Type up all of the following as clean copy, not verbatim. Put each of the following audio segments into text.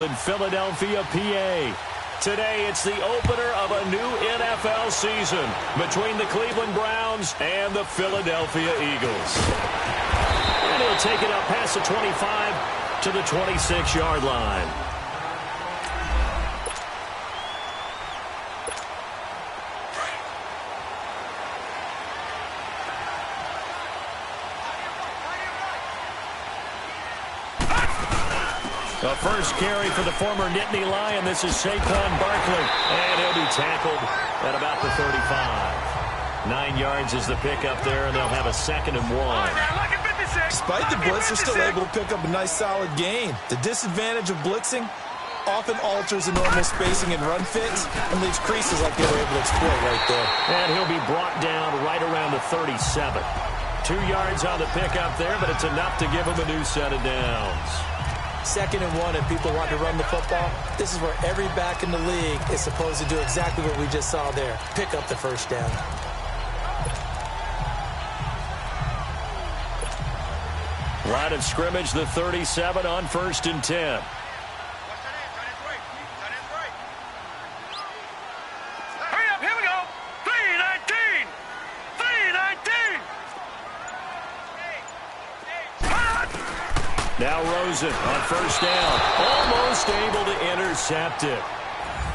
In Philadelphia, PA. Today, it's the opener of a new NFL season between the Cleveland Browns and the Philadelphia Eagles. And he'll take it up past the 25 to the 26-yard line. The first carry for the former Nittany Lion. This is Saquon Barkley. And he'll be tackled at about the 35. 9 yards is the pickup there, and they'll have a 2nd and 1. Despite the blitz, they're still able to pick up a nice, solid gain. The disadvantage of blitzing often alters the normal spacing and run fits and leaves creases like they were able to exploit right there. And he'll be brought down right around the 37. 2 yards on the pickup there, but it's enough to give him a new set of downs. 2nd and 1 and people want to run the football. This is where every back in the league is supposed to do exactly what we just saw there. Pick up the first down. Line of scrimmage, the 37 on 1st and 10. Now Rosen on 1st down, almost able to intercept it.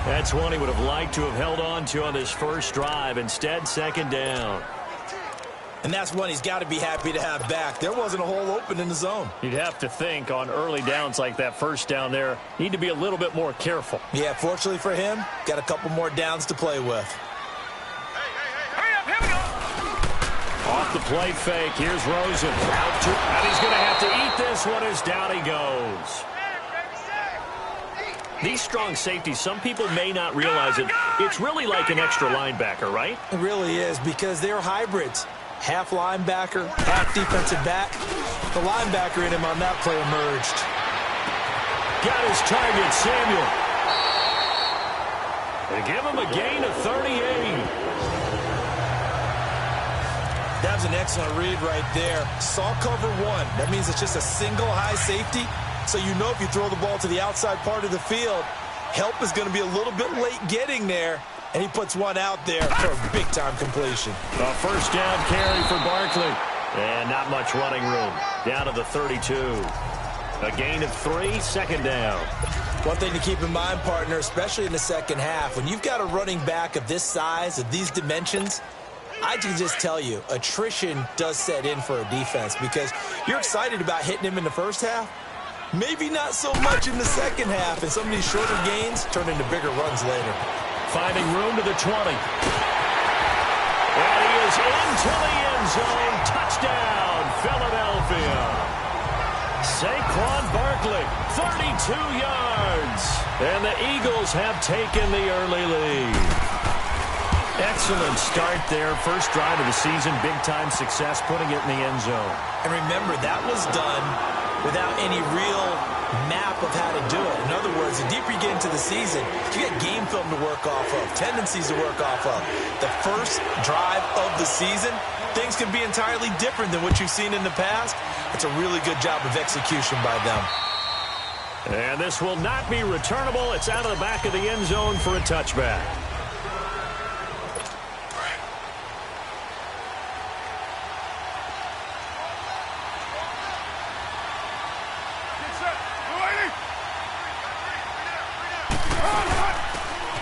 That's one he would have liked to have held on to on this first drive. Instead, 2nd down. And that's one he's got to be happy to have back. There wasn't a hole open in the zone. You'd have to think on early downs like that first down there, need to be a little bit more careful. Yeah, fortunately for him, got a couple more downs to play with. Off the play fake, here's Rosen. And he's going to have to eat this one as down he goes. These strong safeties, some people may not realize it. It's really like an extra linebacker, right? It really is, because they're hybrids. Half linebacker, half defensive back. The linebacker in him on that play emerged. Got his target, Samuel. They give him a gain of 38. That was an excellent read right there. Saw cover 1. That means it's just a single high safety. So you know if you throw the ball to the outside part of the field, help is going to be a little bit late getting there. And he puts one out there for a big-time completion. A 1st down carry for Barkley. And not much running room. Down to the 32. A gain of 3, 2nd down. One thing to keep in mind, partner, especially in the second half, when you've got a running back of this size, of these dimensions, I can just tell you, attrition does set in for a defense because you're excited about hitting him in the first half. Maybe not so much in the second half, and some of these shorter gains turn into bigger runs later. Finding room to the 20. And he is into the end zone. Touchdown, Philadelphia. Saquon Barkley, 32 yards. And the Eagles have taken the early lead. Excellent start there. First drive of the season. Big-time success, putting it in the end zone. And remember, that was done without any real map of how to do it. In other words, the deeper you get into the season, you get game film to work off of, tendencies to work off of. The first drive of the season, things can be entirely different than what you've seen in the past. It's a really good job of execution by them. And this will not be returnable. It's out of the back of the end zone for a touchback.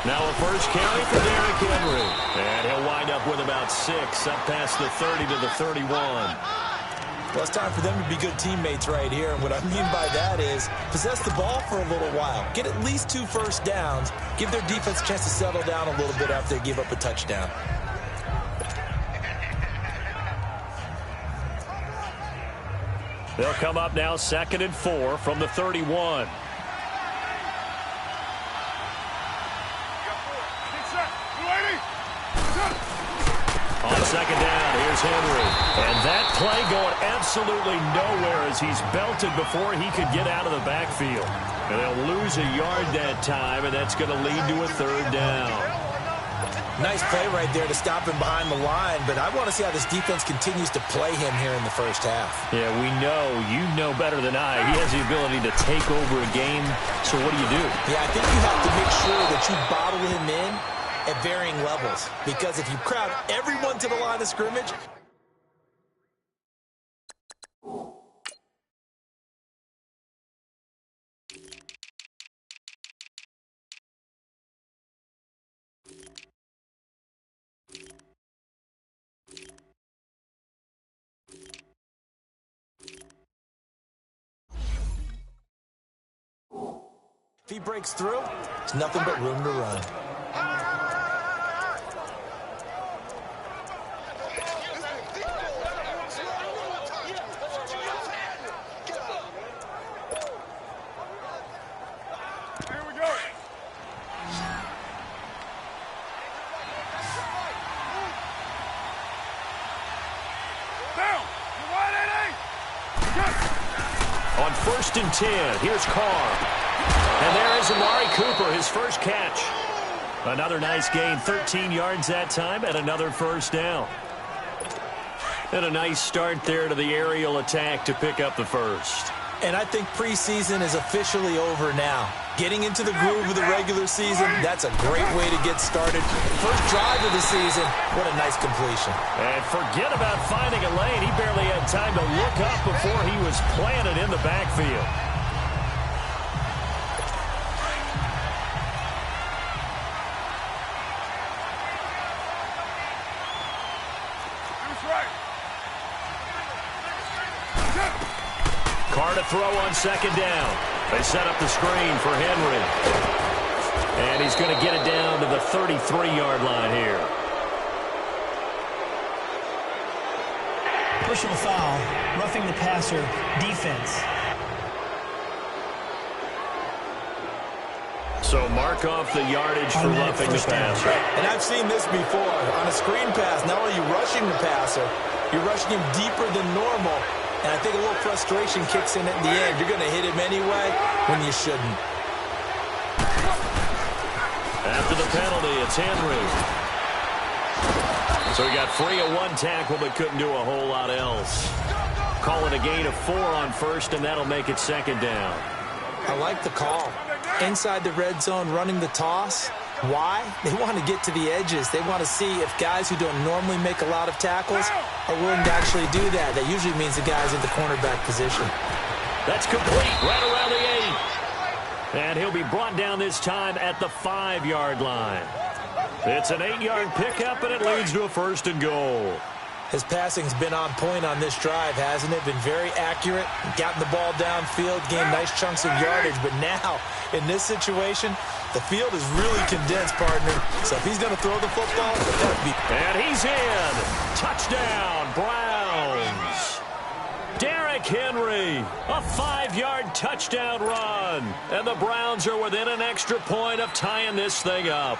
Now a first carry for Derrick Henry. And he'll wind up with about 6, up past the 30 to the 31. Well, it's time for them to be good teammates right here. And what I mean by that is possess the ball for a little while. Get at least 2 first downs. Give their defense a chance to settle down a little bit after they give up a touchdown. They'll come up now 2nd and 4 from the 31. On 2nd down, here's Henry. And that play going absolutely nowhere as he's belted before he could get out of the backfield. And they'll lose a yard that time, and that's going to lead to a 3rd down. Nice play right there to stop him behind the line, but I want to see how this defense continues to play him here in the first half. Yeah, we know. You know better than I. He has the ability to take over a game, so what do you do? Yeah, I think you have to make sure that you bottle him in at varying levels, because if you crowd everyone to the line of scrimmage, if he breaks through, there's nothing but room to run. On 1st and 10, here's Carr. And there is Amari Cooper, his first catch. Another nice gain, 13 yards that time, and another first down. And a nice start there to the aerial attack to pick up the first. And I think preseason is officially over now. Getting into the groove of the regular season, that's a great way to get started. First drive of the season, what a nice completion. And forget about finding a lane. He barely had time to look up before he was planted in the backfield. Carr to throw on 2nd down. They set up the screen for Henry. And he's going to get it down to the 33-yard line here. Personal foul, roughing the passer, defense. So mark off the yardage for roughing the passer. And I've seen this before. On a screen pass, not only are you rushing the passer, you're rushing him deeper than normal. And I think a little frustration kicks in at the end. You're going to hit him anyway when you shouldn't. After the penalty, it's Henry. So he got free of 1 tackle but couldn't do a whole lot else. Call it a gain of 4 on 1st, and that'll make it 2nd down. I like the call. Inside the red zone, running the toss. Why? They want to get to the edges. They want to see if guys who don't normally make a lot of tackles are willing to actually do that. That usually means the guys in the cornerback position. That's complete right around the 8. And he'll be brought down this time at the 5-yard line. It's an 8-yard pickup, and it leads to a 1st and goal. His passing's been on point on this drive, hasn't it? Been very accurate, gotten the ball downfield, gained nice chunks of yardage. But now, in this situation, the field is really condensed, partner. So if he's going to throw the football, that'd be... And he's in. Touchdown, Browns. Derrick Henry, a 5-yard touchdown run. And the Browns are within an extra point of tying this thing up.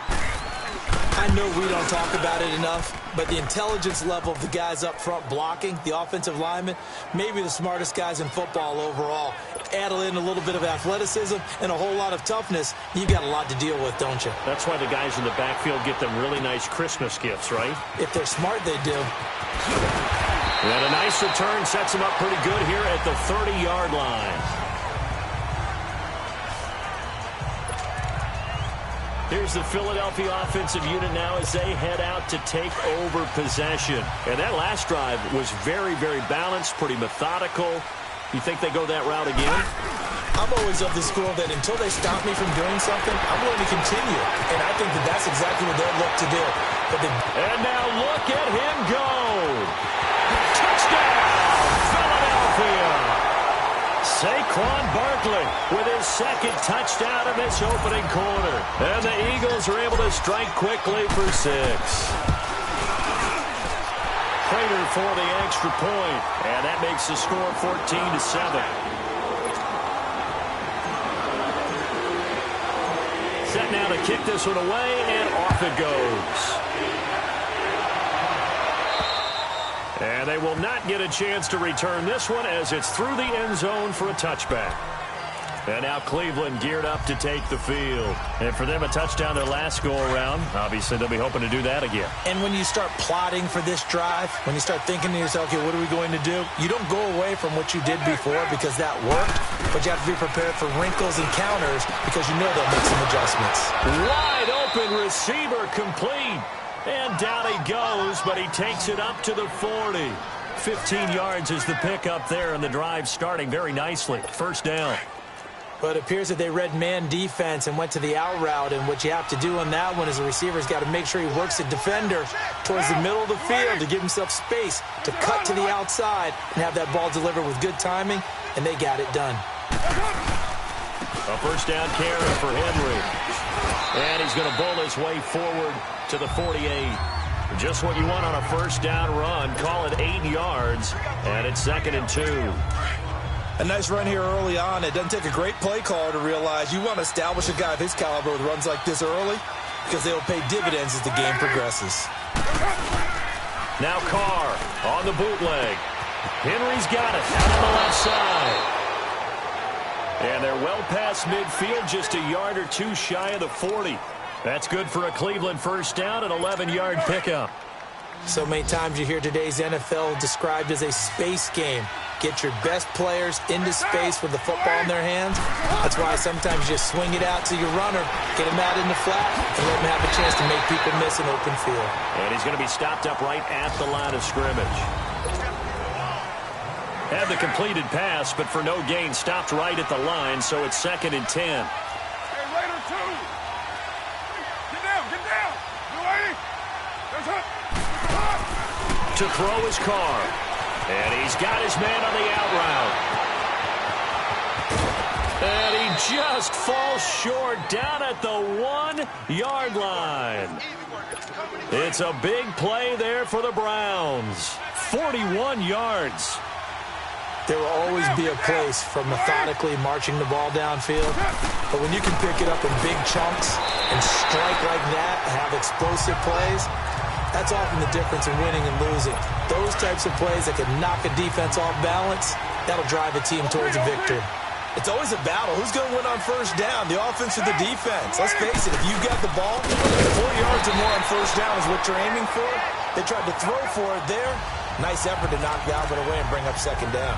I know we don't talk about it enough, but the intelligence level of the guys up front blocking, the offensive linemen, maybe the smartest guys in football overall. Add in a little bit of athleticism and a whole lot of toughness, you've got a lot to deal with, don't you? That's why the guys in the backfield get them really nice Christmas gifts, right? If they're smart, they do. And a nice return sets them up pretty good here at the 30-yard line. Here's the Philadelphia offensive unit now as they head out to take over possession. And that last drive was very, very balanced, pretty methodical. You think they go that route again? I'm always of the school that until they stop me from doing something, I'm willing to continue. And I think that that's exactly what they'll look to do. And now look at him go. Touchdown, Philadelphia. Saquon Barkley with his 2nd touchdown of this opening quarter. And the Eagles are able to strike quickly for 6. Prater for the extra point. And that makes the score 14-7. Set now to kick this one away, and off it goes. And they will not get a chance to return this one as it's through the end zone for a touchback. And now Cleveland geared up to take the field. And for them, a touchdown their last go-around. Obviously, they'll be hoping to do that again. And when you start plotting for this drive, when you start thinking to yourself, okay, what are we going to do? You don't go away from what you did before because that worked, but you have to be prepared for wrinkles and counters because you know they'll make some adjustments. Wide open receiver complete. And down he goes, but he takes it up to the 40. 15 yards is the pickup there, and the drive starting very nicely. First down. But it appears that they read man defense and went to the out route, and what you have to do on that one is the receiver's got to make sure he works the defender towards the middle of the field to give himself space to cut to the outside and have that ball delivered with good timing, and they got it done. A first down carry for Henry. And he's going to bowl his way forward to the 48. Just what you want on a first down run. Call it 8 yards, and it's 2nd and 2. A nice run here early on. It doesn't take a great play caller to realize you want to establish a guy of his caliber with runs like this early because they will pay dividends as the game progresses. Now Carr on the bootleg. Henry's got it out on the left side. And they're well past midfield, just a yard or two shy of the 40. That's good for a Cleveland first down, an 11-yard pickup. So many times you hear today's NFL described as a space game. Get your best players into space with the football in their hands. That's why sometimes you just swing it out to your runner, get him out in the flat, and let him have a chance to make people miss an open field. And he's going to be stopped up right at the line of scrimmage. Had the completed pass, but for no gain, stopped right at the line, so it's 2nd and 10. Hey, Raider 2! Get down, get down! You ready? That's it! To throw his Carr. And he's got his man on the out route. And he just falls short down at the 1-yard line. It's a big play there for the Browns. 41 yards. There will always be a place for methodically marching the ball downfield. But when you can pick it up in big chunks and strike like that and have explosive plays, that's often the difference in winning and losing. Those types of plays that can knock a defense off balance, that'll drive a team towards a victory. It's always a battle. Who's going to win on first down, the offense or the defense? Let's face it, if you've got the ball, 4 yards or more on first down is what you're aiming for. They tried to throw for it there. Nice effort to knock Galvin away and bring up second down.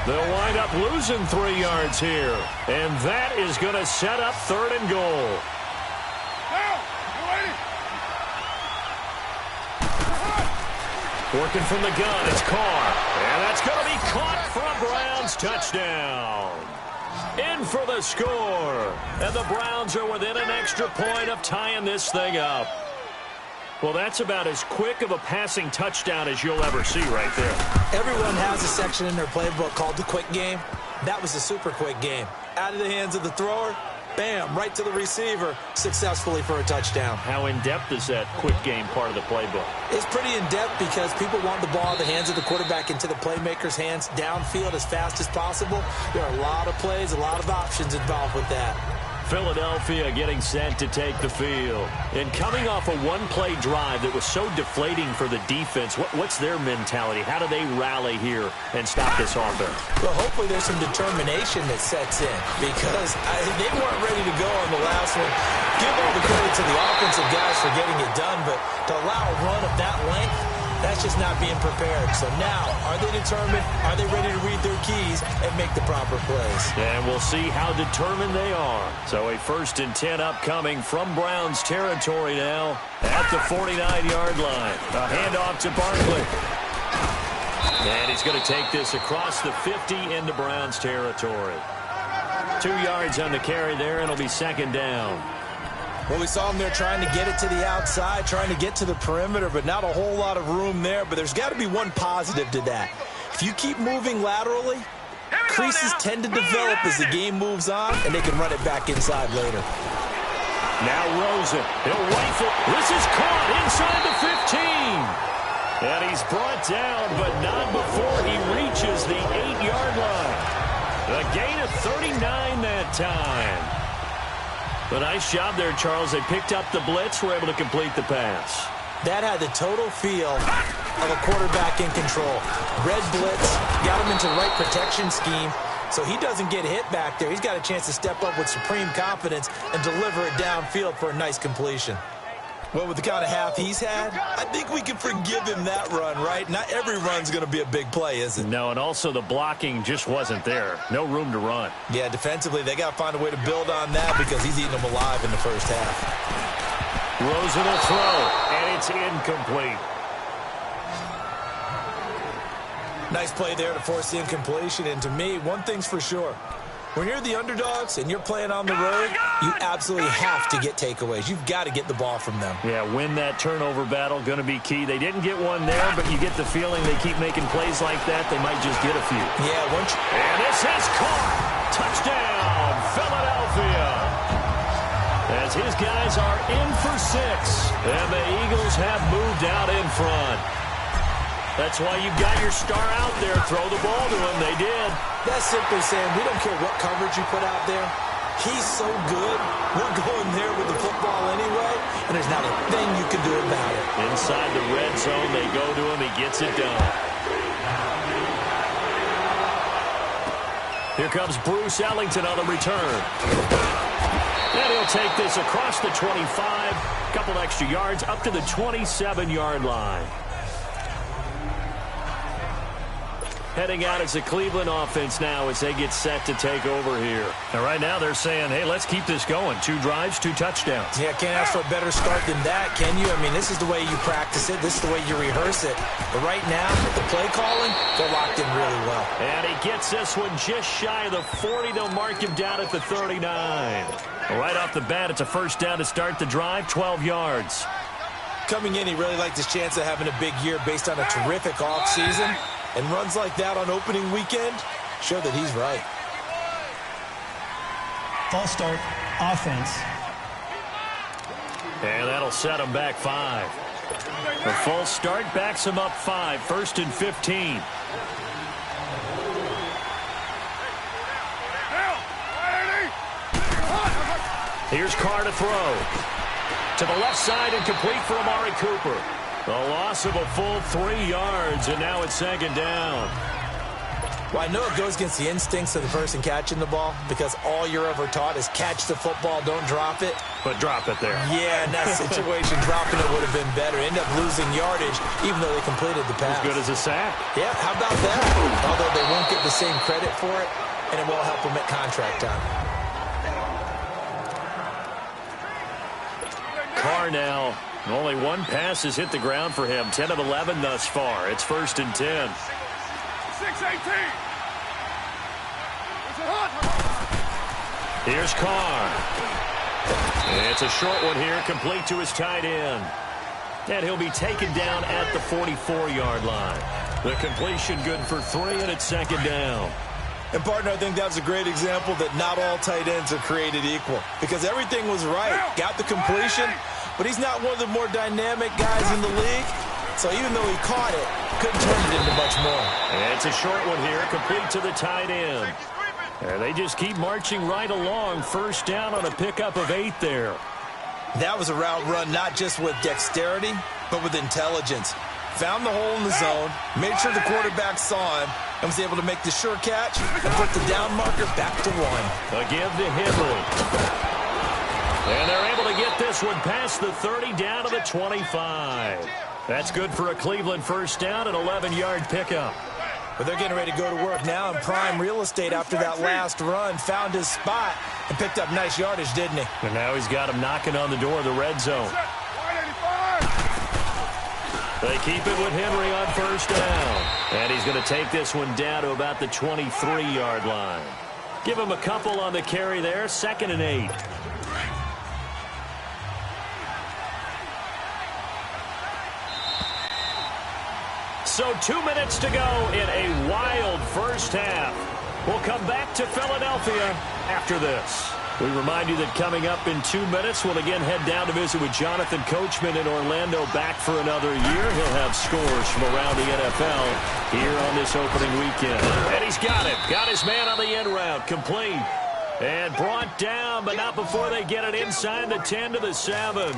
They'll wind up losing 3 yards here. And that is going to set up 3rd and goal. Now, you ready? Working from the gun, it's Carr. And that's going to be caught for a Browns touchdown. In for the score. And the Browns are within an extra point of tying this thing up. Well, that's about as quick of a passing touchdown as you'll ever see right there. Everyone has a section in their playbook called the quick game. That was a super quick game. Out of the hands of the thrower, bam, right to the receiver, successfully for a touchdown. How in-depth is that quick game part of the playbook? It's pretty in-depth because people want the ball in the hands of the quarterback into the playmaker's hands downfield as fast as possible. There are a lot of plays, a lot of options involved with that. Philadelphia getting set to take the field. And coming off a one-play drive that was so deflating for the defense, what's their mentality? How do they rally here and stop this offense? Well, hopefully there's some determination that sets in because they weren't ready to go on the last one. Give all the credit to the offensive guys for getting it done, but to allow a run of that length, that's just not being prepared. So now, are they determined? Are they ready to read their keys and make the proper plays? And we'll see how determined they are. So a 1st and 10 upcoming from Browns territory now at the 49-yard line. A handoff to Barkley. And he's going to take this across the 50 into Browns territory. 2 yards on the carry there, and it'll be 2nd down. Well, we saw him there trying to get it to the outside, trying to get to the perimeter, but not a whole lot of room there. But there's got to be one positive to that. If you keep moving laterally, creases tend to develop as the game moves on, and they can run it back inside later. Now Rosen, he'll rifle. This is caught inside the 15. And he's brought down, but not before he reaches the 8-yard line. A gain of 39 that time. A nice job there, Charles. They picked up the blitz, were able to complete the pass. That had the total feel of a quarterback in control. Red blitz, got him into right protection scheme, so he doesn't get hit back there. He's got a chance to step up with supreme confidence and deliver it downfield for a nice completion. Well, with the kind of half he's had, I think we can forgive him that run, right? Not every run's going to be a big play, is it? No, and also the blocking just wasn't there. No room to run. Yeah, defensively, they got to find a way to build on that because he's eating them alive in the first half. Rosen will throw, and it's incomplete. Nice play there to force the incompletion, and to me, one thing's for sure. When you're the underdogs and you're playing on the road, you absolutely have to get takeaways. You've got to get the ball from them. Yeah, win that turnover battle, going to be key. They didn't get one there, but you get the feeling they keep making plays like that, they might just get a few. Yeah, and this is caught. Touchdown, Philadelphia. As his guys are in for 6, and the Eagles have moved out in front. That's why you've got your star out there. Throw the ball to him. They did. That's simply saying we don't care what coverage you put out there. He's so good. We're going there with the football anyway, and there's not a thing you can do about it. Inside the red zone, they go to him. He gets it done. Here comes Bruce Ellington on the return. And he'll take this across the 25. A couple extra yards up to the 27-yard line. Heading out as a Cleveland offense now as they get set to take over here. And right now they're saying, hey, let's keep this going. 2 drives, 2 touchdowns. Yeah, can't ask for a better start than that, can you? I mean, this is the way you practice it. This is the way you rehearse it. But right now, the play calling, they're locked in really well. And he gets this one just shy of the 40. They'll mark him down at the 39. Right off the bat, it's a first down to start the drive, 12 yards. Coming in, he really liked his chance of having a big year based on a terrific offseason. And runs like that on opening weekend show that he's right. False start, offense. And that'll set him back 5. The false start backs him up 5. 1st and 15. Here's Carr to throw. To the left side and complete for Amari Cooper. A loss of a full 3 yards, and now it's 2nd down. Well, I know it goes against the instincts of the person catching the ball because all you're ever taught is catch the football, don't drop it. But drop it there. Yeah, in that situation, dropping it would have been better. End up losing yardage, even though they completed the pass. As good as a sack. Yeah, how about that? Although they won't get the same credit for it, and it will help them at contract time. Carr now. Only 1 pass has hit the ground for him. 10 of 11 thus far. It's 1st and 10. 6-18. Here's Carr. It's a short one here, complete to his tight end. And he'll be taken down at the 44-yard line. The completion good for 3, and it's 2nd down. And, partner, I think that's a great example that not all tight ends are created equal because everything was right. Got the completion, but he's not one of the more dynamic guys in the league. So even though he caught it, couldn't turn it into much more. And it's a short one here, complete to the tight end. And they just keep marching right along. 1st down on a pickup of 8 there. That was a route run not just with dexterity, but with intelligence. Found the hole in the zone, made sure the quarterback saw him, and was able to make the sure catch and put the down marker back to 1. A give to Henry. And they're able to get this one past the 30 down to the 25. That's good for a Cleveland 1st down, an 11-yard pickup. But they're getting ready to go to work now in prime real estate after that last run. Found his spot and picked up nice yardage, didn't he? And now he's got him knocking on the door of the red zone. They keep it with Henry on 1st down. And he's going to take this one down to about the 23-yard line. Give him a couple on the carry there. 2nd and 8. So 2 minutes to go in a wild first half. We'll come back to Philadelphia after this. We remind you that coming up in 2 minutes, we'll again head down to visit with Jonathan Coachman in Orlando, back for another year. He'll have scores from around the NFL here on this opening weekend. And he's got it. Got his man on the end route. Complete. And brought down, but not before they get it inside the 10 to the 7.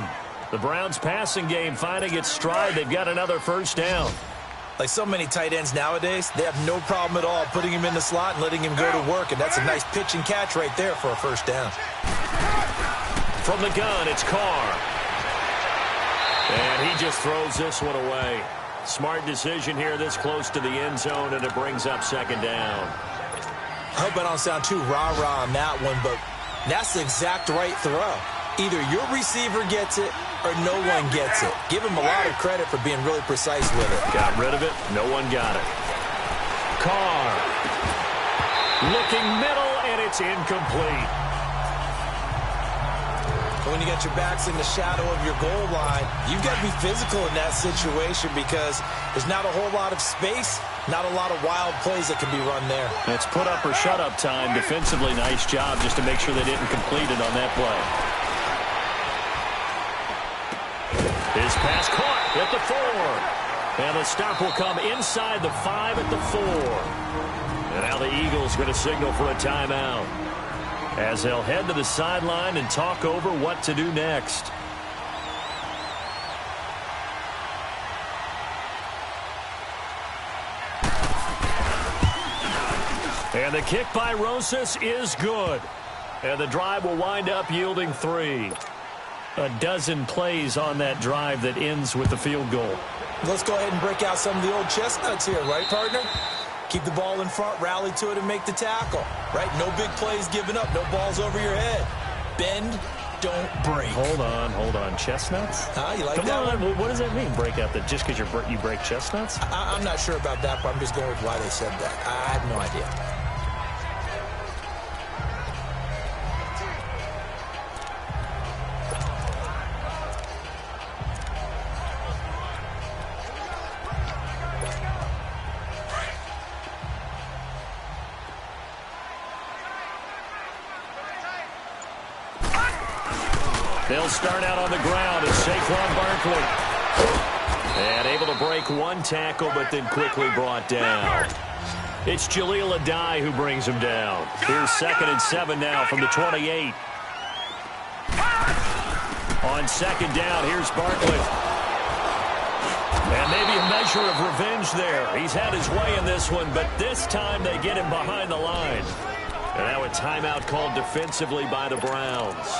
The Browns passing game finding its stride. They've got another 1st down. Like so many tight ends nowadays, they have no problem at all putting him in the slot and letting him go to work, and that's a nice pitch and catch right there for a first down. From the gun, it's Carr. And he just throws this one away. Smart decision here this close to the end zone, and it brings up second down. I hope I don't sound too rah-rah on that one, but that's the exact right throw. Either your receiver gets it or no one gets it. Give him a lot of credit for being really precise with it. Got rid of it. No one got it. Carr. Looking middle, and it's incomplete. When you got your backs in the shadow of your goal line, you've got to be physical in that situation because there's not a whole lot of space, not a lot of wild plays that can be run there. It's put up or shut up time. Defensively, nice job just to make sure they didn't complete it on that play. His pass caught at the 4. And the stop will come inside the 5 at the 4. And now the Eagles going to signal for a timeout, as they'll head to the sideline and talk over what to do next. And the kick by Rosas is good. And the drive will wind up yielding 3. A dozen plays on that drive that ends with the field goal. Let's go ahead and break out some of the old chestnuts here, right, partner? Keep the ball in front, rally to it, and make the tackle, right? No big plays given up, no balls over your head. Bend, don't break. Hold on. Chestnuts? You like Come that on. one? What does that mean, break out? That just because you break chestnuts? I'm not sure about that, but I'm just going with why they said that. I have no idea. They'll start out on the ground as Saquon Barkley. And able to break one tackle, but then quickly brought down. It's Jaleel Adai who brings him down. Here's 2nd and 7 now from the 28. On 2nd down, here's Barkley. And maybe a measure of revenge there. He's had his way in this one, but this time they get him behind the line. And now a timeout called defensively by the Browns,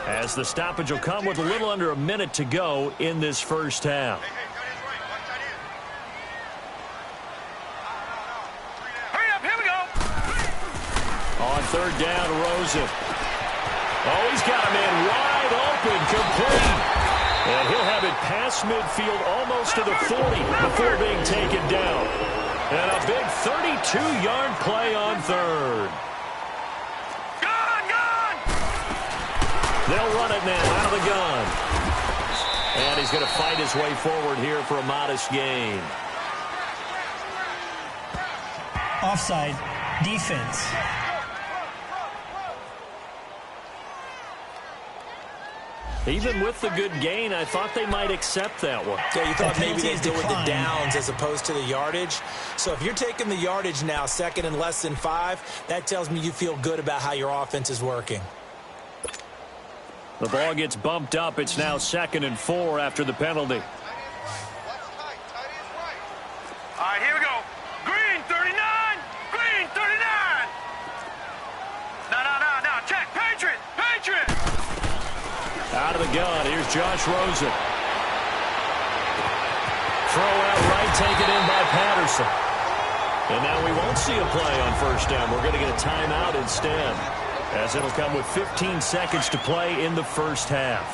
as the stoppage will come with a little under a minute to go in this first half. Hurry up, here we go. On 3rd down, Rosen. Oh, he's got a man wide open, complete. And he'll have it past midfield almost to the 40 before being taken down. And a big 32-yard play on 3rd. They'll run it now out of the gun. And he's going to fight his way forward here for a modest gain. Offside. Defense. Even with the good gain, I thought they might accept that one. Yeah, you thought maybe they'd penalty go with the declined. downs as opposed to the yardage. So if you're taking the yardage now, 2nd and less than 5, that tells me you feel good about how your offense is working. The ball gets bumped up. It's now 2nd and 4 after the penalty. All right, here we go. Green, 39. Green, 39. No. Check. Patriot. Out of the gun. Here's Josh Rosen. Throw out right, taken in by Patterson. And now we won't see a play on 1st down. We're going to get a timeout instead, as it'll come with 15 seconds to play in the first half.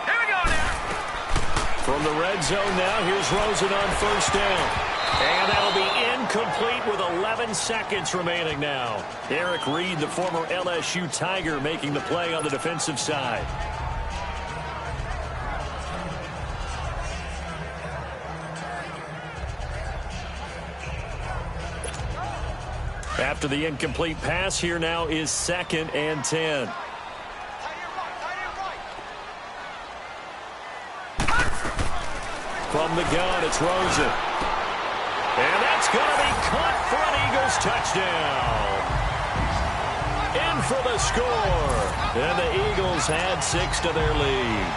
Here we go now. From the red zone now, here's Rosen on 1st down. And that'll be incomplete with 11 seconds remaining now. Eric Reed, the former LSU Tiger, making the play on the defensive side. After the incomplete pass, here now is 2nd and 10. From the gun, it's Rosen. And that's going to be caught for an Eagles touchdown. In for the score. And the Eagles add 6 to their lead.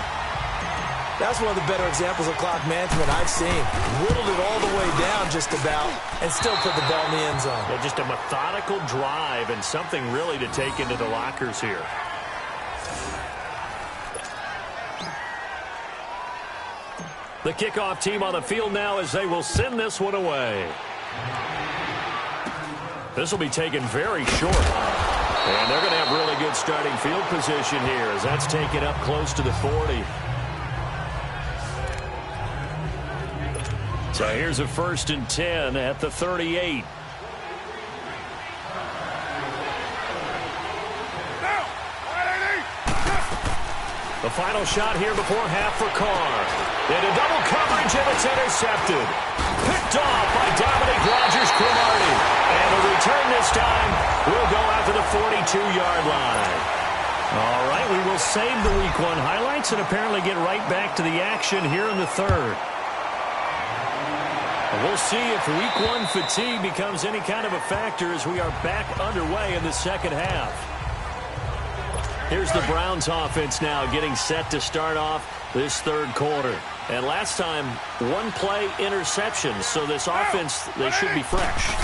That's one of the better examples of clock management I've seen. Whittled it all the way down just about and still put the ball in the end zone. Yeah, just a methodical drive and something really to take into the lockers here. The kickoff team on the field now as they will send this one away. This will be taken very short. And they're going to have really good starting field position here as that's taken up close to the 40. So here's a 1st and 10 at the 38. The final shot here before half for Carr. Into double coverage, and it's intercepted. Picked off by Dominique Rodgers-Cromartie. And the return this time will go out to the 42-yard line. All right, we will save the Week 1 highlights and apparently get right back to the action here in the third. We'll see if Week 1 fatigue becomes any kind of a factor as we are back underway in the second half. Here's the Browns offense now getting set to start off this third quarter. And last time, one play interception, so this offense, they should be fresh.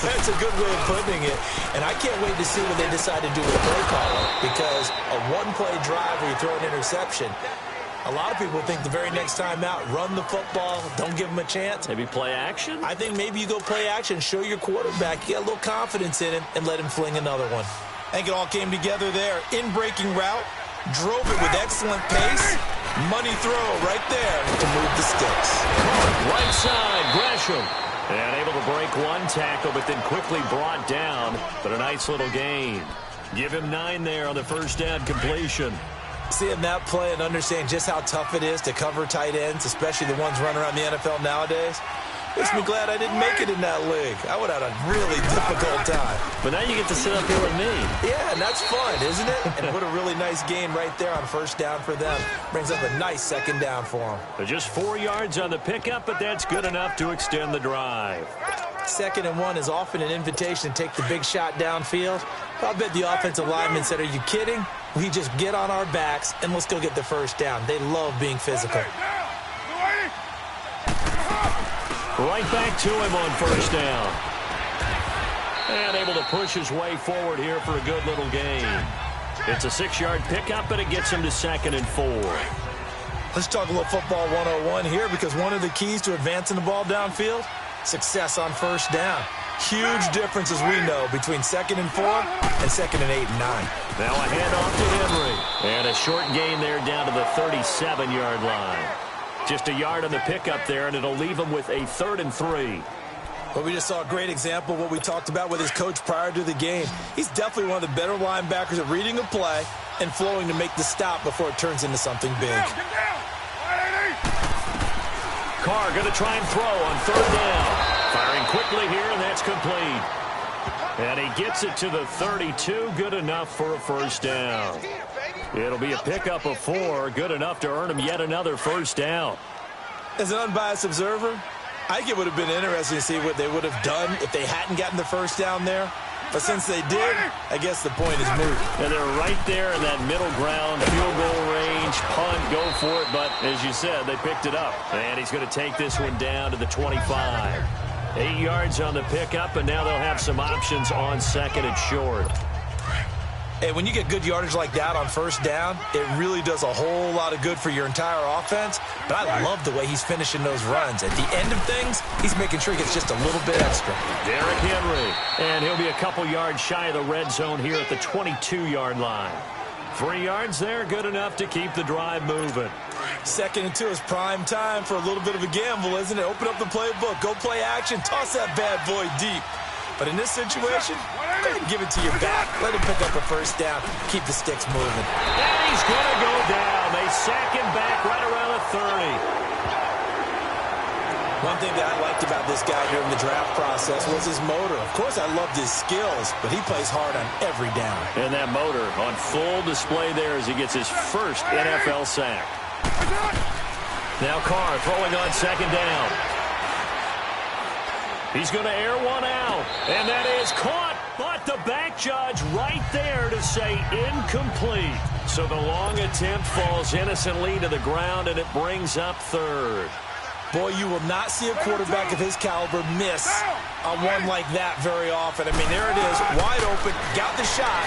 That's a good way of putting it. And I can't wait to see what they decide to do with play calling, because a one-play drive where you throw an interception, a lot of people think the very next time out, run the football, don't give them a chance. Maybe play action? I think maybe you go play action, show your quarterback, you got a little confidence in him, and let him fling another one. I think it all came together there. In-breaking route, drove it with excellent pace. Money throw right there to move the sticks. Right side, Gresham. And able to break one tackle, but then quickly brought down. But a nice little gain. Give him 9 there on the first down completion. Seeing that play and understanding just how tough it is to cover tight ends, especially the ones running around the NFL nowadays, makes me glad I didn't make it in that league. I would have had a really difficult time. But now you get to sit up here with me. Yeah, and that's fun, isn't it? And what a really nice gain right there on first down for them. Brings up a nice second down for them. But just 4 yards on the pickup, but that's good enough to extend the drive. 2nd and 1 is often an invitation to take the big shot downfield. I'll bet the offensive lineman said, are you kidding? We just get on our backs and let's go get the first down. They love being physical. Right back to him on first down. And able to push his way forward here for a good little gain. It's a 6-yard pickup, but it gets him to 2nd and 4. Let's talk a little football 101 here, because one of the keys to advancing the ball downfield, success on first down. Huge difference, as we know, between 2nd and 4 and 2nd and 8 and 9. Now a handoff to Henry. And a short gain there down to the 37-yard line. Just a yard on the pickup there, and it'll leave him with a 3rd and 3. Well, we just saw a great example of what we talked about with his coach prior to the game. He's definitely one of the better linebackers at reading a play and flowing to make the stop before it turns into something big. Carr going to try and throw on 3rd down. Firing quickly here, and that's complete. And he gets it to the 32, good enough for a first down. It'll be a pickup of 4, good enough to earn him yet another first down. As an unbiased observer, I think it would have been interesting to see what they would have done if they hadn't gotten the first down there. But since they did, I guess the point is moot. And they're right there in that middle ground, field goal range, punt, go for it. But as you said, they picked it up. And he's going to take this one down to the 25. 8 yards on the pickup, and now they'll have some options on 2nd and short. Hey, when you get good yardage like that on first down, it really does a whole lot of good for your entire offense. But I love the way he's finishing those runs. At the end of things, he's making sure he gets just a little bit extra. Derrick Henry, and he'll be a couple yards shy of the red zone here at the 22-yard line. 3 yards there, good enough to keep the drive moving. 2nd and 2 is prime time for a little bit of a gamble, isn't it? Open up the playbook, go play action, toss that bad boy deep. But in this situation, go ahead and give it to your back. Let him pick up a first down. Keep the sticks moving. And he's going to go down. They sack him back right around the 30. One thing that I liked about this guy during the draft process was his motor. Of course, I loved his skills, but he plays hard on every down. And that motor on full display there as he gets his first NFL sack. Now Carr throwing on 2nd down. He's going to air one out, and that is caught, but But the back judge right there to say incomplete. So the long attempt falls innocently to the ground, and it brings up third. Boy, you will not see a quarterback of his caliber miss on one like that very often. I mean, there it is, wide open, got the shot,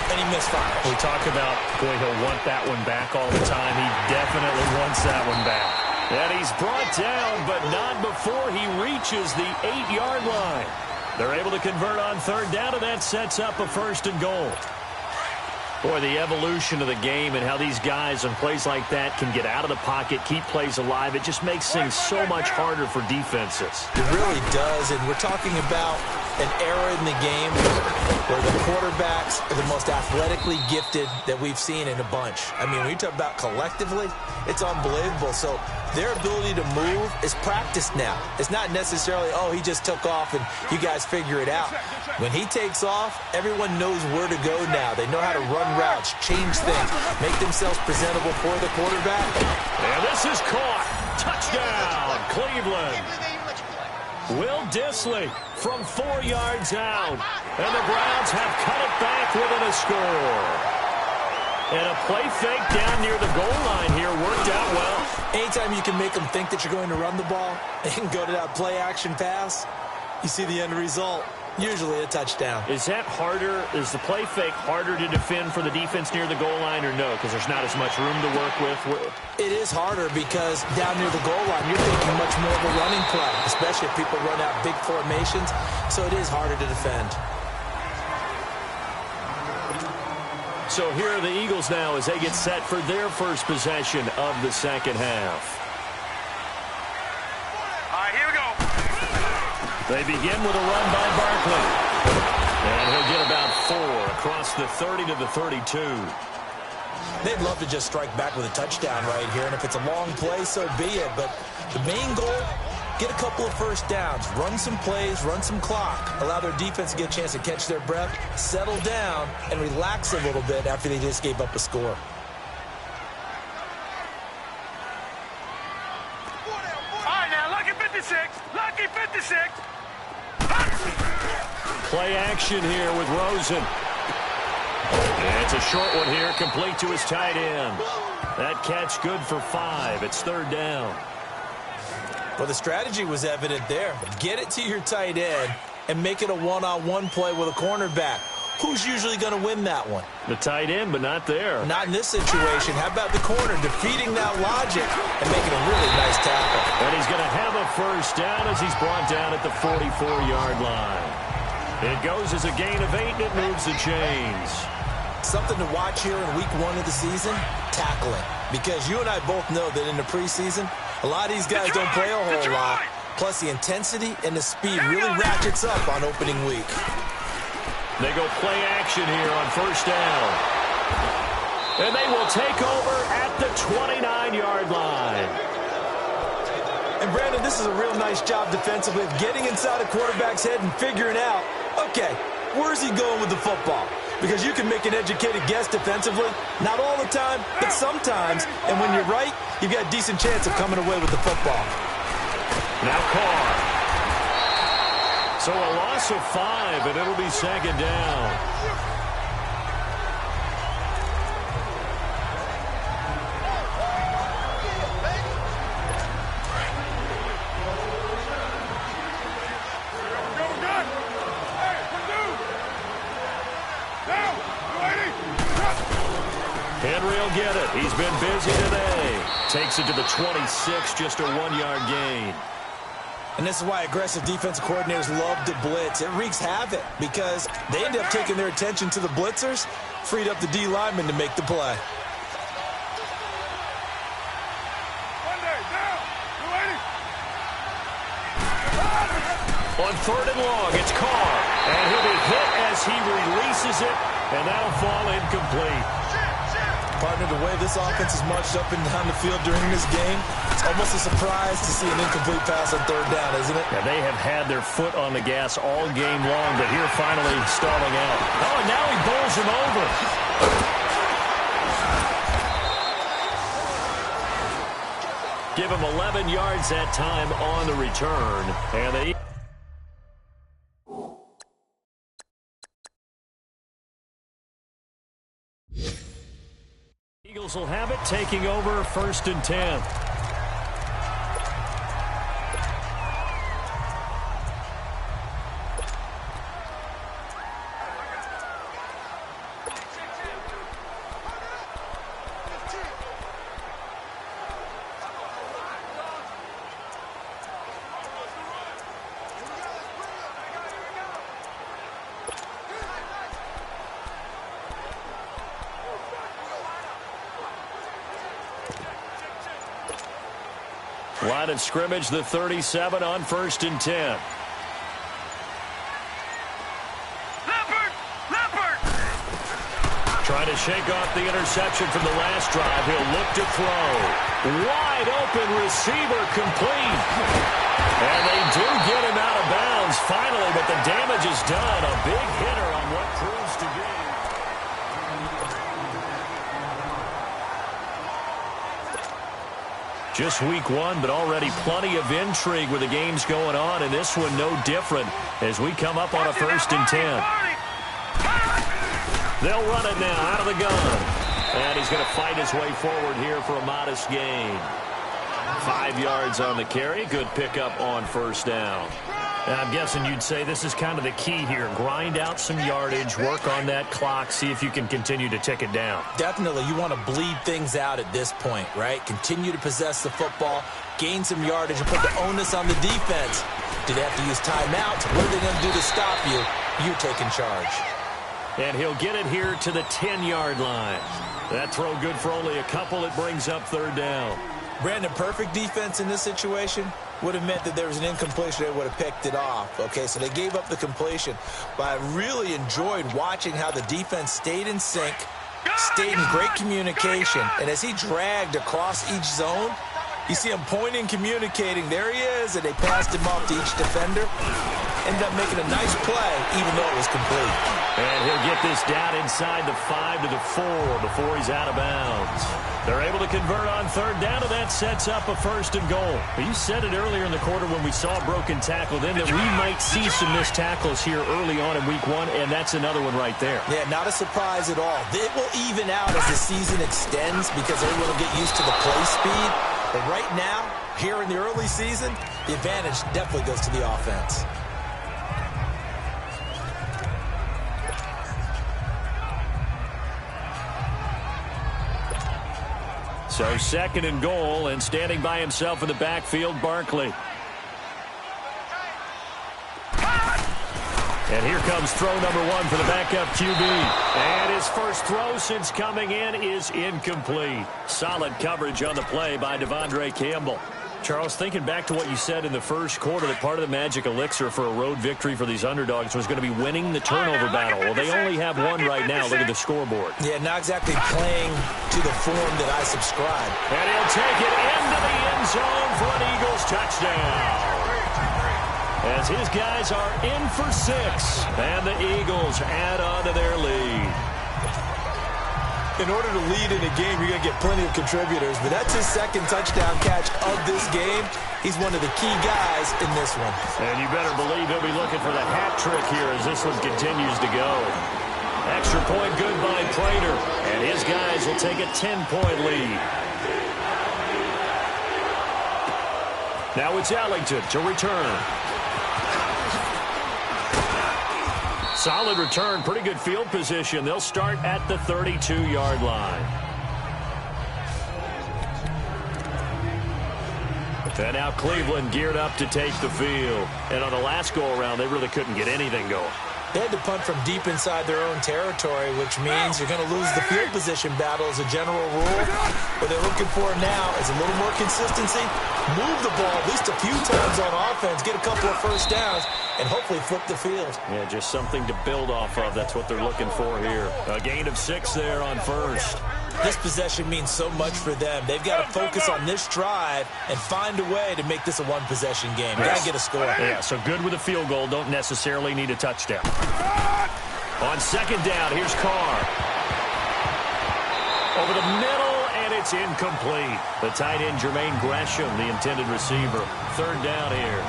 and he misfires. We talk about, boy, he'll want that one back all the time. He definitely wants that one back. And he's brought down, but not before he reaches the 8-yard line. They're able to convert on third down, and that sets up a 1st and goal. Boy, the evolution of the game and how these guys on plays like that can get out of the pocket, keep plays alive, it just makes things so much harder for defenses. It really does, and we're talking about an era in the game where the quarterbacks are the most athletically gifted that we've seen in a bunch. I mean, when you talk about collectively, it's unbelievable. So their ability to move is practiced now. It's not necessarily, oh, he just took off and you guys figure it out. When he takes off, everyone knows where to go now. They know how to run routes, change things, make themselves presentable for the quarterback. And this is caught. Touchdown, Cleveland. Will Dissly from 4 yards out. And the Browns have cut it back within a score. And a play fake down near the goal line here worked out well. Anytime you can make them think that you're going to run the ball and go to that play-action pass, you see the end result. Usually a touchdown. Is that harder? Is the play fake harder to defend for the defense near the goal line or no? Because there's not as much room to work with? It is harder because down near the goal line, you're thinking much more of a running play, especially if people run out big formations. So it is harder to defend. So here are the Eagles now as they get set for their first possession of the second half. All right, here we go. They begin with a run by Barkley. And he'll get about 4 across the 30 to the 32. They'd love to just strike back with a touchdown right here, and if it's a long play, so be it. But the main goal, get a couple of first downs, run some plays, run some clock, allow their defense to get a chance to catch their breath, settle down, and relax a little bit after they just gave up a score. All right, now, lucky 56. Lucky 56. Play action here with Rosen. And it's a short one here, complete to his tight end. That catch good for 5. It's 3rd down. Well, the strategy was evident there. Get it to your tight end and make it a one-on-one play with a cornerback. Who's usually going to win that one? The tight end, but not there. Not in this situation. How about the corner defeating that logic and making a really nice tackle? And he's going to have a first down as he's brought down at the 44-yard line. It goes as a gain of 8, and it moves the chains. Something to watch here in week 1 of the season, tackling. Because you and I both know that in the preseason, a lot of these guys don't play a whole lot. Plus, the intensity and the speed really ratchets up on opening week. They go play action here on first down. And they will take over at the 29-yard line. And, Brandon, this is a real nice job defensively of getting inside a quarterback's head and figuring out, okay, where's he going with the football? Because you can make an educated guess defensively. Not all the time, but sometimes. And when you're right, you've got a decent chance of coming away with the football. Now Carr. So a loss of 5, and it'll be 2nd down. Henry will get it. He's been busy today. Takes it to the 26, just a 1-yard gain. And this is why aggressive defensive coordinators love to blitz. It wreaks havoc because they end up taking their attention to the blitzers, freed up the D lineman to make the play. On 3rd and long, it's Carr. And he'll be hit as he releases it, and that'll fall incomplete. Partner, the way this offense has marched up and down the field during this game, it's almost a surprise to see an incomplete pass on 3rd down, isn't it? Yeah, they have had their foot on the gas all game long, but here finally stalling out. Oh, and now he bowls him over. Give him 11 yards that time on the return, and they Eagles will have it, taking over 1st and 10. Line of scrimmage, the 37 on 1st and 10. Trying to shake off the interception from the last drive. He'll look to throw. Wide open receiver complete. And they do get him out of bounds finally, but the damage is done. A big hitter on what proves to be. Just week 1, but already plenty of intrigue with the games going on, and this one no different as we come up on a 1st and 10. They'll run it now out of the gun. And he's going to fight his way forward here for a modest gain. 5 yards on the carry. Good pickup on 1st down. And I'm guessing you'd say this is kind of the key here. Grind out some yardage, work on that clock, see if you can continue to tick it down. Definitely, you want to bleed things out at this point, right? Continue to possess the football, gain some yardage, and put the onus on the defense. Do they have to use timeouts? What are they going to do to stop you? You're taking charge. And he'll get it here to the 10-yard line. That throw good for only a couple. It brings up 3rd down. Brandon, perfect defense in this situation would have meant that there was an incompletion. They would have picked it off. Okay, so they gave up the completion. But I really enjoyed watching how the defense stayed in sync, stayed in great communication. And as he dragged across each zone, you see him pointing, communicating. There he is, and they passed him off to each defender. Ended up making a nice play, even though it was complete. And he'll get this down inside the 5 to the 4 before he's out of bounds. They're able to convert on 3rd down, and that sets up a 1st and goal. But you said it earlier in the quarter when we saw a broken tackle then that we might see some missed tackles here early on in week 1, and that's another one right there. Yeah, not a surprise at all. It will even out as the season extends because everyone will get used to the play speed. But right now, here in the early season, the advantage definitely goes to the offense. So 2nd and goal, and standing by himself in the backfield, Barkley. And here comes throw number 1 for the backup QB. And his first throw since coming in is incomplete. Solid coverage on the play by Devondre Campbell. Charles, thinking back to what you said in the first quarter, that part of the magic elixir for a road victory for these underdogs was going to be winning the turnover battle. Well, they only have one right now. Look at the scoreboard. Yeah, not exactly playing to the form that I subscribe. And he'll take it into the end zone for an Eagles touchdown. As his guys are in for 6, and the Eagles add on to their lead. In order to lead in a game, you're going to get plenty of contributors, but that's his 2nd touchdown catch of this game. He's one of the key guys in this one. And you better believe he'll be looking for the hat trick here as this one continues to go. Extra point good by Prater, and his guys will take a 10-point lead. Now it's Ellington to return. Solid return, pretty good field position. They'll start at the 32-yard line. And now Cleveland geared up to take the field. And on the last go-around, they really couldn't get anything going. They had to punt from deep inside their own territory, which means you're going to lose the field position battle as a general rule. What they're looking for now is a little more consistency, move the ball at least a few times on offense, get a couple of 1st downs, and hopefully flip the field. Yeah, just something to build off of. That's what they're looking for here. A gain of 6 there on 1st. This possession means so much for them. They've got to focus on this drive and find a way to make this a one-possession game. Got to get a score. Yeah, so good with a field goal. Don't necessarily need a touchdown. On 2nd down, here's Carr. Over the middle, and it's incomplete. The tight end, Jermaine Gresham, the intended receiver. 3rd down here.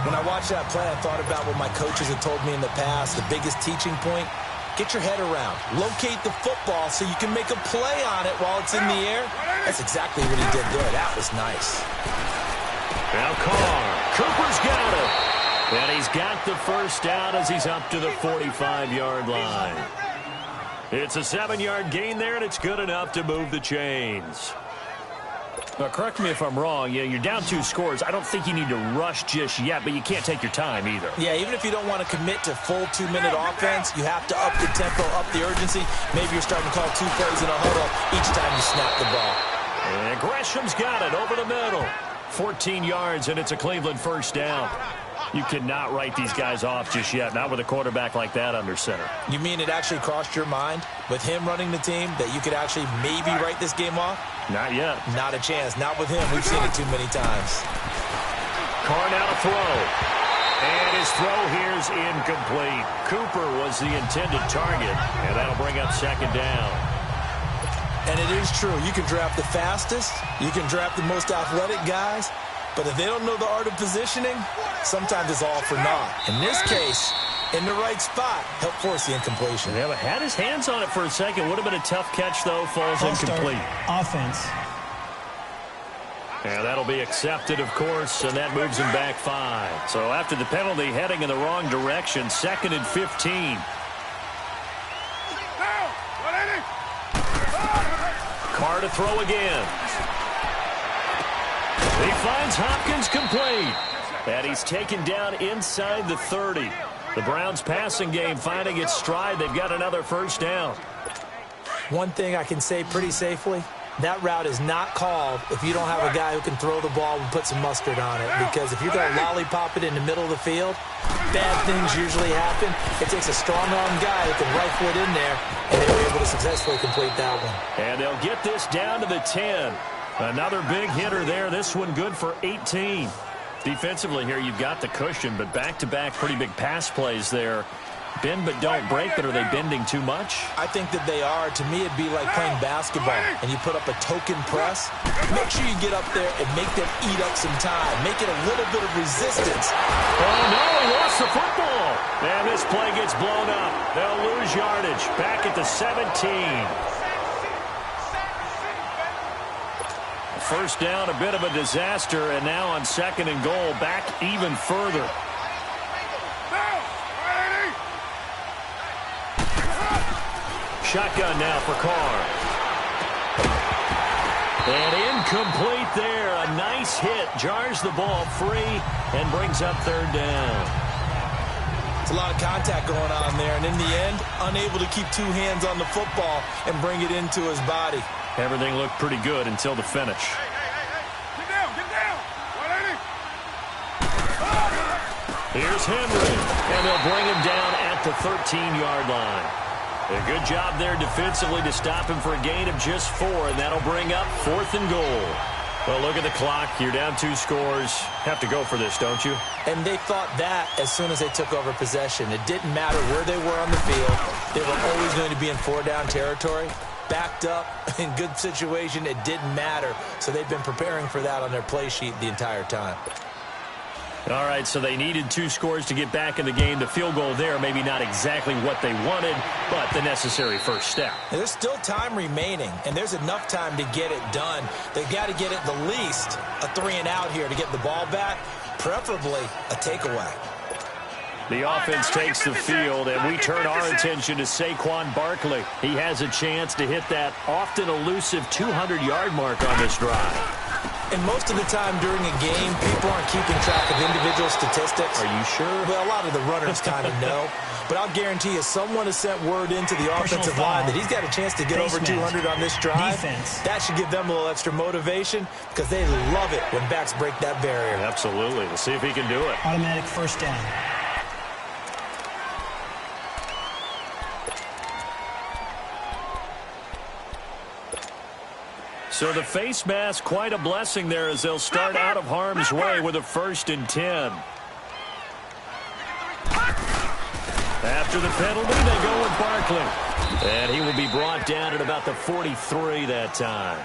When I watched that play, I thought about what my coaches had told me in the past. The biggest teaching point, get your head around, locate the football so you can make a play on it while it's in the air. That's exactly what he did there. That was nice. Now Carr. Cooper's got it. And he's got the first down as he's up to the 45-yard line. It's a 7-yard gain there, and it's good enough to move the chains. Now, correct me if I'm wrong. You're down 2 scores. I don't think you need to rush just yet, but you can't take your time either. Yeah, even if you don't want to commit to full 2-minute offense, you have to up the tempo, up the urgency. Maybe you're starting to call 2 plays in a huddle each time you snap the ball. And Gresham's got it over the middle. 14 yards, and it's a Cleveland first down. You cannot write these guys off just yet, not with a quarterback like that under center. You mean it actually crossed your mind with him running the team that you could actually maybe write this game off? Not yet. Not a chance. Not with him. We've seen it too many times. Carr now to throw. And his throw here's incomplete. Cooper was the intended target, and that'll bring up second down. And it is true. You can draft the fastest. You can draft the most athletic guys. But if they don't know the art of positioning, sometimes it's all for naught. In this case, in the right spot, helped force the incompletion. Yeah, but had his hands on it for a second. Would have been a tough catch, though. Falls incomplete. Offense. And that'll be accepted, of course, and that moves him back 5. So after the penalty, heading in the wrong direction, 2nd and 15. Carr to throw again. He finds Hopkins complete. And he's taken down inside the 30. The Browns passing game finding its stride. They've got another first down. One thing I can say pretty safely, that route is not called if you don't have a guy who can throw the ball and put some mustard on it. Because if you're going to lollipop it in the middle of the field, bad things usually happen. It takes a strong-arm guy who can rifle it in there, and they were able to successfully complete that one. And they'll get this down to the 10. Another big hitter there. This one good for 18. Defensively here, you've got the cushion, but back-to-back pretty big pass plays there. Bend but don't break, but are they bending too much? I think that they are. To me, it'd be like playing basketball, and you put up a token press. Make sure you get up there and make them eat up some time. Make it a little bit of resistance. Oh, no, he lost the football. And this play gets blown up. They'll lose yardage. Back at the 17. First down, a bit of a disaster, and now on 2nd and goal, back even further. Shotgun now for Carr. And incomplete there. A nice hit. Jars the ball free and brings up 3rd down. It's a lot of contact going on there, and in the end, unable to keep 2 hands on the football and bring it into his body. Everything looked pretty good until the finish. Get down, get down. 180. Here's Henry, and they'll bring him down at the 13-yard line. A good job there defensively to stop him for a gain of just 4, and that'll bring up 4th and goal. Well, look at the clock. You're down 2 scores. Have to go for this, don't you? And they thought that as soon as they took over possession. It didn't matter where they were on the field. They were always going to be in 4-down territory. Backed up, in good situation, it didn't matter. So they've been preparing for that on their play sheet the entire time. All right, so they needed 2 scores to get back in the game. The field goal there, maybe not exactly what they wanted, but the necessary first step. There's still time remaining, and there's enough time to get it done. They've got to get at the least a 3-and-out here to get the ball back, preferably a takeaway. The offense takes the field, and we turn our attention to Saquon Barkley. He has a chance to hit that often elusive 200-yard mark on this drive. And most of the time during a game, people aren't keeping track of individual statistics. Are you sure? Well, a lot of the runners kind of know. But I'll guarantee you someone has sent word into the offensive line that he's got a chance to get over 200 on this drive. Defense. That should give them a little extra motivation because they love it when backs break that barrier. Absolutely. We'll see if he can do it. Automatic first down. So the face mask, quite a blessing there as they'll start out of harm's way with a 1st and 10. After the penalty, they go with Barkley. And he will be brought down at about the 43 that time.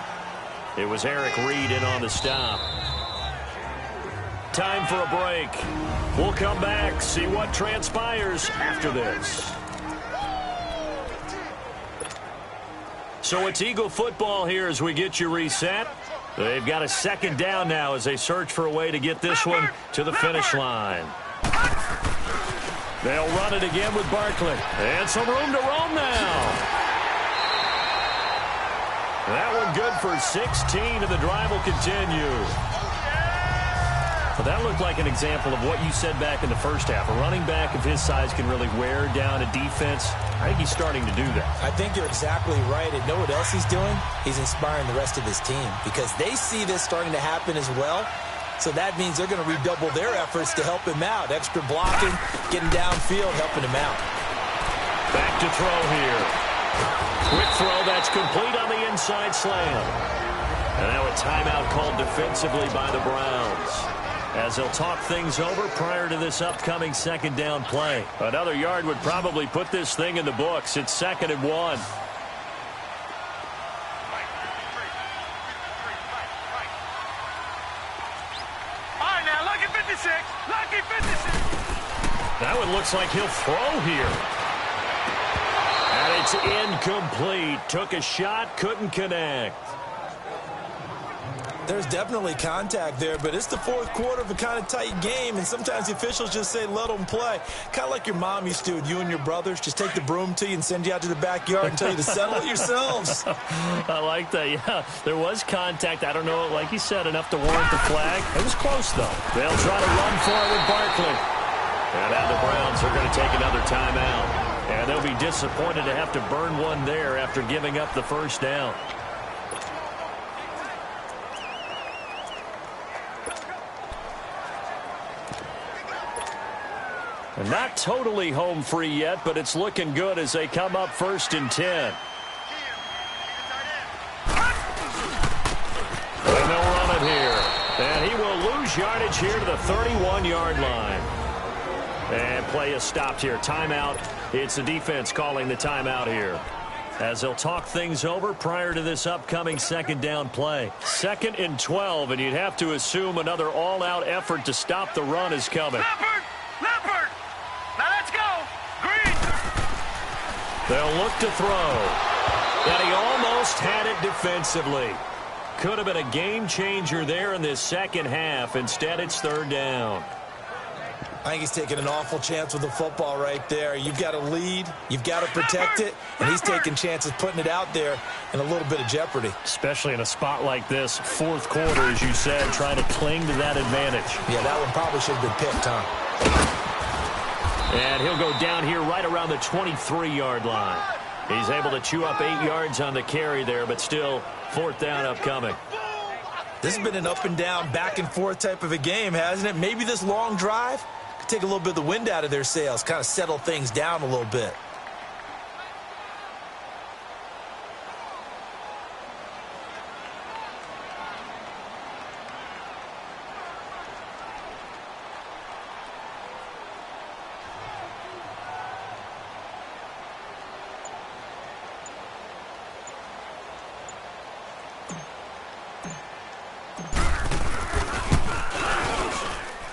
It was Eric Reed in on the stop. Time for a break. We'll come back, see what transpires after this. So it's Eagle football here as we get you reset. They've got a second down now as they search for a way to get this one to the finish line. They'll run it again with Barkley. And some room to roam now. That one good for 16, and the drive will continue. Well, that looked like an example of what you said back in the first half. A running back of his size can really wear down a defense. I think he's starting to do that. I think you're exactly right. And know what else he's doing? He's inspiring the rest of his team because they see this starting to happen as well. So that means they're going to redouble their efforts to help him out. Extra blocking, getting downfield, helping him out. Back to throw here. Quick throw, that's complete on the inside slam. And now a timeout called defensively by the Browns, as they'll talk things over prior to this upcoming second down play. Another yard would probably put this thing in the books. It's 2nd and 1. All right, now, lucky 56. Lucky 56. That one looks like he'll throw here. And it's incomplete. Took a shot, couldn't connect. There's definitely contact there, but it's the fourth quarter of a kind of tight game, and sometimes the officials just say, let them play. Kind of like your mom used to with you and your brothers. Just take the broom to you and send you out to the backyard and tell you to settle it yourselves. I like that, yeah. There was contact. I don't know, like you said, enough to warrant the flag. It was close, though. They'll try to run for it with Barkley. And now the Browns are going to take another timeout. And they'll be disappointed to have to burn one there after giving up the first down. And not totally home free yet, but it's looking good as they come up 1st and 10. And they'll run it here. And he will lose yardage here to the 31-yard line. And play is stopped here. Timeout. It's the defense calling the timeout here, as they'll talk things over prior to this upcoming second down play. 2nd and 12, and you'd have to assume another all-out effort to stop the run is coming. Leopard! Now let's go! Green! They'll look to throw. And he almost had it defensively. Could have been a game changer there in this second half. Instead, it's 3rd down. I think he's taking an awful chance with the football right there. You've got to lead. You've got to protect it. And he's taking chances putting it out there in a little bit of jeopardy. Especially in a spot like this, 4th quarter, as you said, trying to cling to that advantage. Yeah, that one probably should have been picked, huh? And he'll go down here right around the 23-yard line. He's able to chew up 8 yards on the carry there, but still 4th down upcoming. This has been an up and down, back and forth type of a game, hasn't it? Maybe this long drive could take a little bit of the wind out of their sails, kind of settle things down a little bit.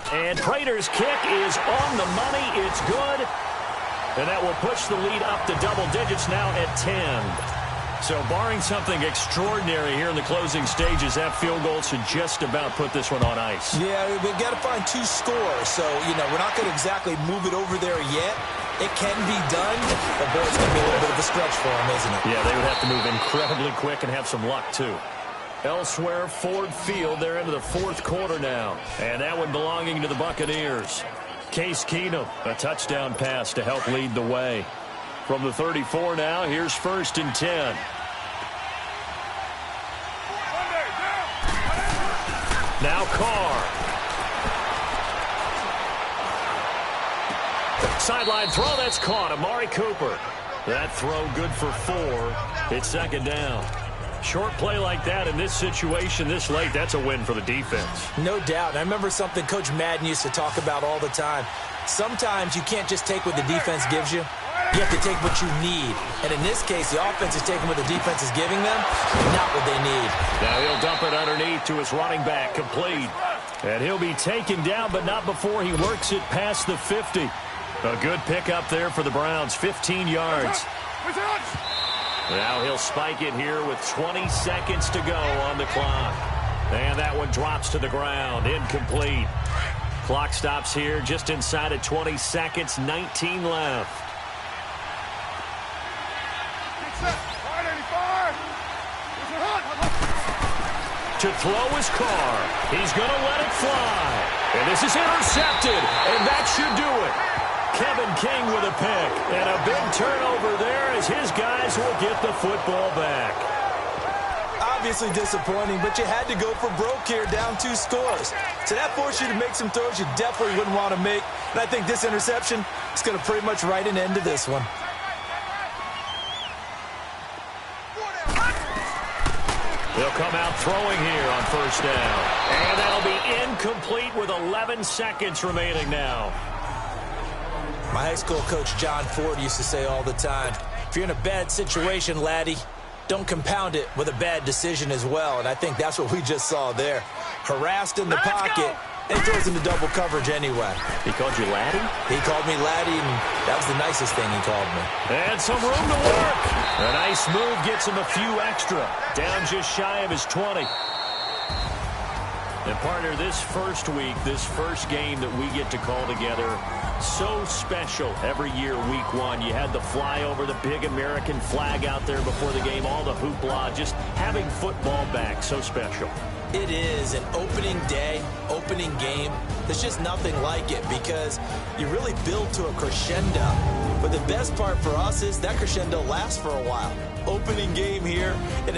And Prater's kick is on the money. It's good. And that will push the lead up to double digits now at 10. So barring something extraordinary here in the closing stages, that field goal should just about put this one on ice. Yeah, we've got to find 2 scores. So, you know, we're not going to exactly move it over there yet. It can be done, but boy, it's going to be a little bit of a stretch for them, isn't it? Yeah, they would have to move incredibly quick and have some luck, too. Elsewhere, Ford Field, they're into the 4th quarter now. And that one belonging to the Buccaneers. Case Keenum, a touchdown pass to help lead the way. From the 34 now, here's 1st and 10. Now Carr. Sideline throw, that's caught. Amari Cooper. That throw good for 4. It's 2nd down. Short play like that in this situation this late, that's a win for the defense. No doubt. I remember something Coach Madden used to talk about all the time. Sometimes you can't just take what the defense gives you. You have to take what you need. And in this case, the offense is taking what the defense is giving them, not what they need. Now he'll dump it underneath to his running back, complete. And he'll be taken down, but not before he works it past the 50. A good pickup there for the Browns, 15 yards. Now he'll spike it here with 20 seconds to go on the clock. And that one drops to the ground. Incomplete. Clock stops here just inside of 20 seconds. 19 left. To throw his car. He's going to let it fly. And this is intercepted. And that should do it. Kevin King with a pick. And a big turnover there as his guys will get the football back. Obviously disappointing, but you had to go for broke here, down 2 scores. So that forced you to make some throws you definitely wouldn't want to make. And I think this interception is going to pretty much write an end to this one. They'll come out throwing here on first down. And that'll be incomplete with 11 seconds remaining now. My high school coach, John Ford, used to say all the time, if you're in a bad situation, laddie, don't compound it with a bad decision as well. And I think that's what we just saw there. Harassed in the pocket, and he throws into double coverage anyway. He called you laddie? He called me laddie, and that was the nicest thing he called me. And some room to work. A nice move gets him a few extra. Down just shy of his 20. And partner, this first week, this first game that we get to call together, so special every year, week 1. You had the flyover, the big American flag out there before the game, all the hoopla, just having football back, so special. It is an opening day, opening game. There's just nothing like it because you really build to a crescendo. But the best part for us is that crescendo lasts for a while. Opening game here, an